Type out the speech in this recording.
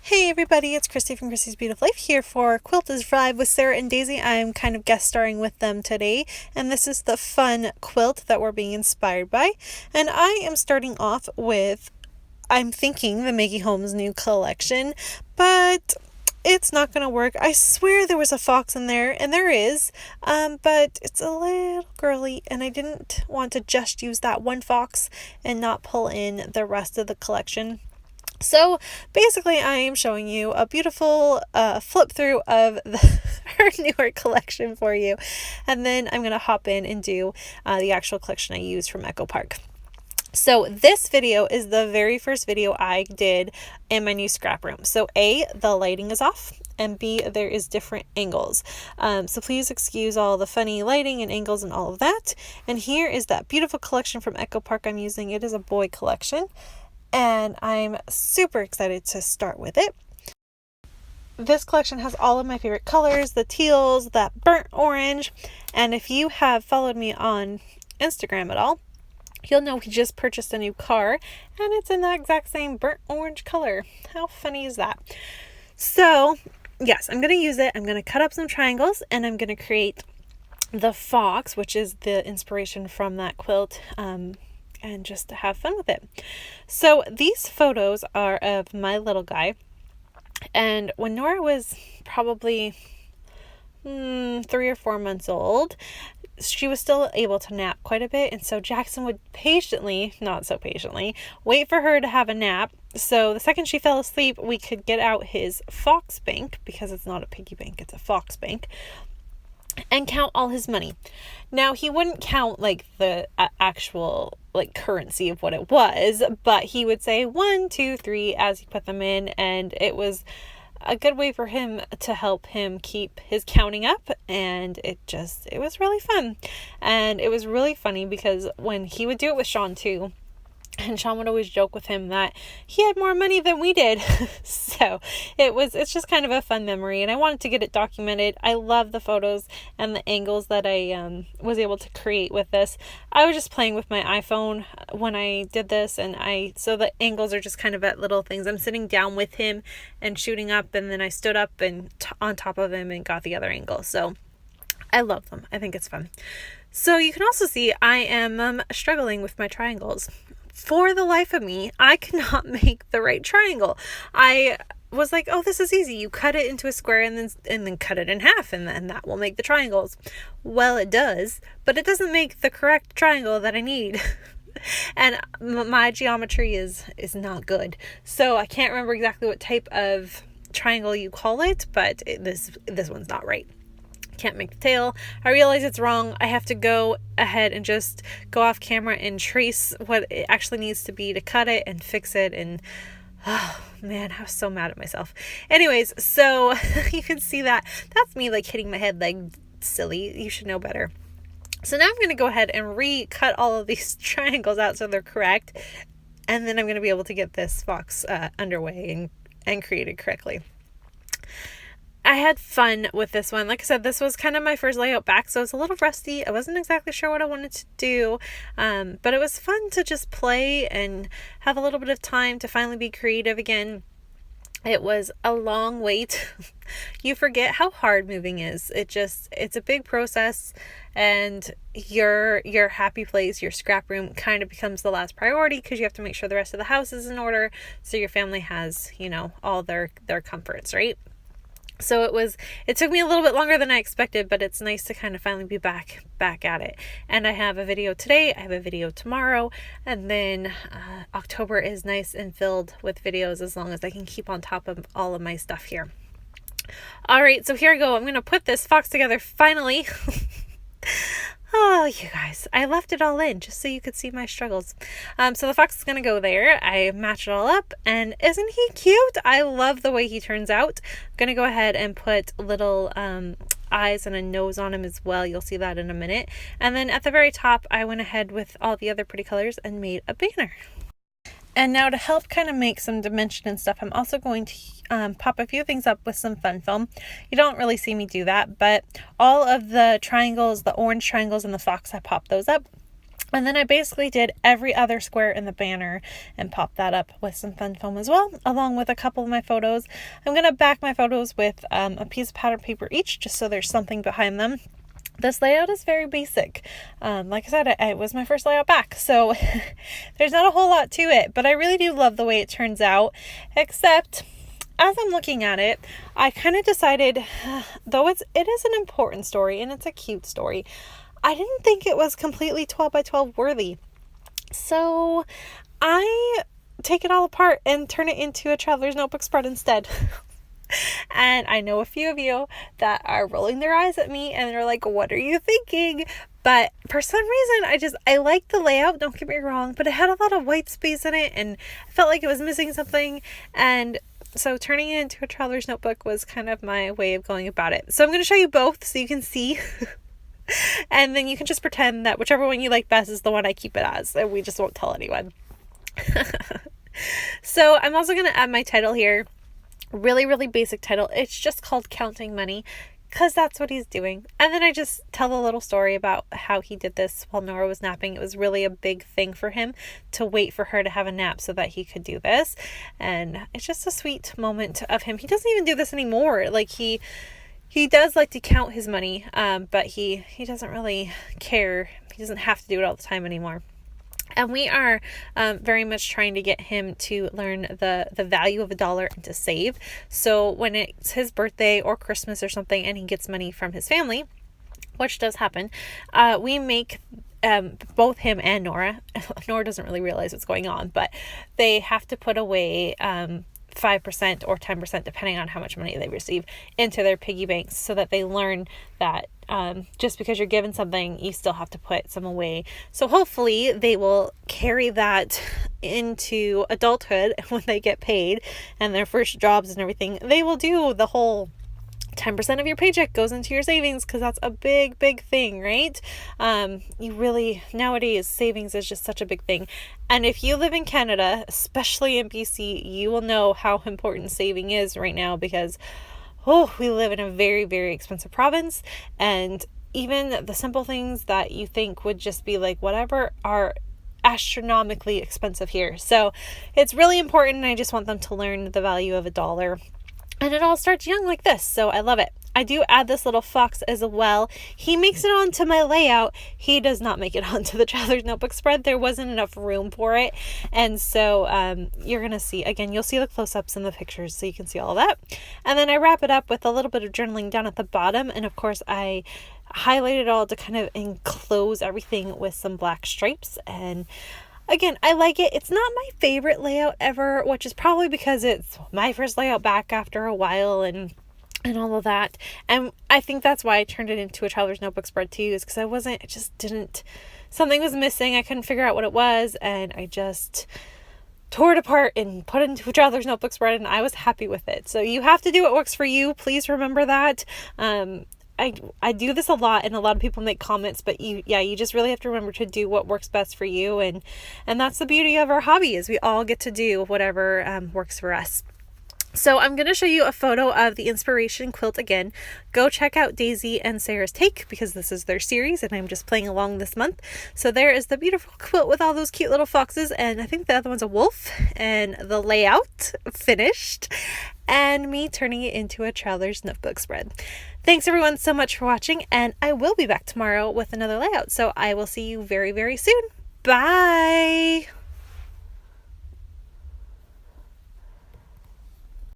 Hey everybody, it's Christy from Christy's Beautiful Life here for Quilters Vibe with Sara and Daisie. I'm kind of guest starring with them today, and this is the fun quilt that we're being inspired by. And I am starting off with, I'm thinking, the Maggie Holmes new collection, but it's not going to work. I swear there was a fox in there, and there is, but it's a little girly, and I didn't want to just use that one fox and not pull in the rest of the collection. So basically I am showing you a beautiful flip through of her newer collection for you, and then I'm going to hop in and do the actual collection I used from Echo Park. So this video is the very first video I did in my new scrap room. So A, the lighting is off, and B, there is different angles. So please excuse all the funny lighting and angles and all of that. And here is that beautiful collection from Echo Park I'm using. It is a boy collection, and I'm super excited to start with it. This collection has all of my favorite colors, the teals, that burnt orange, and if you have followed me on Instagram at all, you'll know we just purchased a new car, and it's in the exact same burnt orange color. How funny is that? So, yes, I'm going to use it. I'm going to cut up some triangles, and I'm going to create the fox, which is the inspiration from that quilt, and just to have fun with it. So these photos are of my little guy, and when Nora was probably 3 or 4 months old, she was still able to nap quite a bit, and so Jackson would not so patiently, wait for her to have a nap. So the second she fell asleep, we could get out his fox bank, because it's not a piggy bank, it's a fox bank, and count all his money. Now, he wouldn't count like the actual currency of what it was, but he would say 1, 2, 3 as he put them in, and it was a good way for him to help him keep his counting up, and it was really fun. And it was really funny because when he would do it with Sean too, and Sean would always joke with him that he had more money than we did. So it's just kind of a fun memory, and I wanted to get it documented. I love the photos and the angles that I was able to create with this. I was just playing with my iPhone when I did this, and so the angles are just kind of at little things. I'm sitting down with him and shooting up, and then I stood up and on top of him and got the other angle. So I love them. I think it's fun. So you can also see I am struggling with my triangles. For the life of me, I cannot make the right triangle. I was like, oh, this is easy. You cut it into a square and then cut it in half, and then that will make the triangles. Well, it does, but it doesn't make the correct triangle that I need. And my geometry is not good. So I can't remember exactly what type of triangle you call it, but this one's not right. Can't make the tail. I realize it's wrong. I have to go ahead and just go off camera and trace what it actually needs to be to cut it and fix it. And oh man, I was so mad at myself. Anyways, so you can see that's me hitting my head like silly. You should know better. So now I'm going to go ahead and recut all of these triangles out so they're correct, and then I'm going to be able to get this fox underway and created correctly. I had fun with this one. Like I said, this was kind of my first layout back, so it's a little rusty. I wasn't exactly sure what I wanted to do, but it was fun to just play and have a little bit of time to finally be creative again. It was a long wait. You forget how hard moving is. It's a big process, and your happy place, your scrap room, kind of becomes the last priority because you have to make sure the rest of the house is in order so your family has, all their comforts, right? So it took me a little bit longer than I expected, but it's nice to kind of finally be back at it. And I have a video today, I have a video tomorrow, and then October is nice and filled with videos as long as I can keep on top of all of my stuff here. All right, so here I go. I'm going to put this fox together finally. Oh, you guys, I left it all in just so you could see my struggles. So the fox is going to go there. I match it all up, and isn't he cute? I love the way he turns out. I'm going to go ahead and put little eyes and a nose on him as well. You'll see that in a minute. And then at the very top, I went ahead with all the other pretty colors and made a banner. And now to help kind of make some dimension and stuff, I'm also going to pop a few things up with some fun foam. You don't really see me do that, but all of the triangles, the orange triangles and the fox, I popped those up And then I basically did every other square in the banner and popped that up with some fun foam as well, along with a couple of my photos. I'm going to back my photos with a piece of pattern paper each, just so there's something behind them. This layout is very basic. Like I said, it was my first layout back, so there's not a whole lot to it, but I really do love the way it turns out, except as I'm looking at it, I kind of decided, though it is an important story and it's a cute story, I didn't think it was completely 12 by 12 worthy. So I take it all apart and turn it into a traveler's notebook spread instead. And I know a few of you that are rolling their eyes at me and they're like, what are you thinking? But for some reason, I like the layout, don't get me wrong, but it had a lot of white space in it and I felt like it was missing something. And so turning it into a traveler's notebook was kind of my way of going about it. So I'm going to show you both so you can see. And then you can just pretend that whichever one you like best is the one I keep it as, and we just won't tell anyone. So I'm also going to add my title here. Really, really basic title. It's just called Counting Money, because that's what he's doing. And then I just tell a little story about how he did this while Nora was napping. It was really a big thing for him to wait for her to have a nap so that he could do this. And it's just a sweet moment of him. He doesn't even do this anymore. Like he does like to count his money, but he doesn't really care. He doesn't have to do it all the time anymore. And we are very much trying to get him to learn the value of $1 and to save. So when it's his birthday or Christmas or something and he gets money from his family, which does happen, we make both him and Nora doesn't really realize what's going on, but they have to put away 5% or 10%, depending on how much money they receive, into their piggy banks, so that they learn that just because you're given something, you still have to put some away. So hopefully they will carry that into adulthood when they get paid and their first jobs and everything. They will do the whole 10% of your paycheck goes into your savings, because that's a big thing, right? You really, nowadays, savings is just such a big thing. And if you live in Canada, especially in BC, you will know how important saving is right now, because we live in a very, very expensive province, and even the simple things that you think would just be like whatever are astronomically expensive here. So it's really important, and I just want them to learn the value of $1. And it all starts young like this, so I love it. I do add this little fox as well. He makes it onto my layout. He does not make it onto the traveler's notebook spread. There wasn't enough room for it. And so you're going to see, again, you'll see the close-ups in the pictures so you can see all of that. And then I wrap it up with a little bit of journaling down at the bottom. And of course, I highlight it all to kind of enclose everything with some black stripes. And again, I like it. It's not my favorite layout ever, which is probably because it's my first layout back after a while and all of that. And I think that's why I turned it into a traveler's notebook spread too, is because something was missing. I couldn't figure out what it was, and I just tore it apart and put it into a traveler's notebook spread, and I was happy with it. So you have to do what works for you. Please remember that. I do this a lot, and a lot of people make comments, but you just really have to remember to do what works best for you. And that's the beauty of our hobby, is we all get to do whatever works for us. So I'm going to show you a photo of the inspiration quilt again. Go check out Daisy and Sarah's take, because this is their series and I'm just playing along this month. So there is the beautiful quilt with all those cute little foxes, and I think the other one's a wolf, and the layout finished, and me turning it into a traveler's notebook spread. Thanks everyone so much for watching, and I will be back tomorrow with another layout. So I will see you very, very soon. Bye!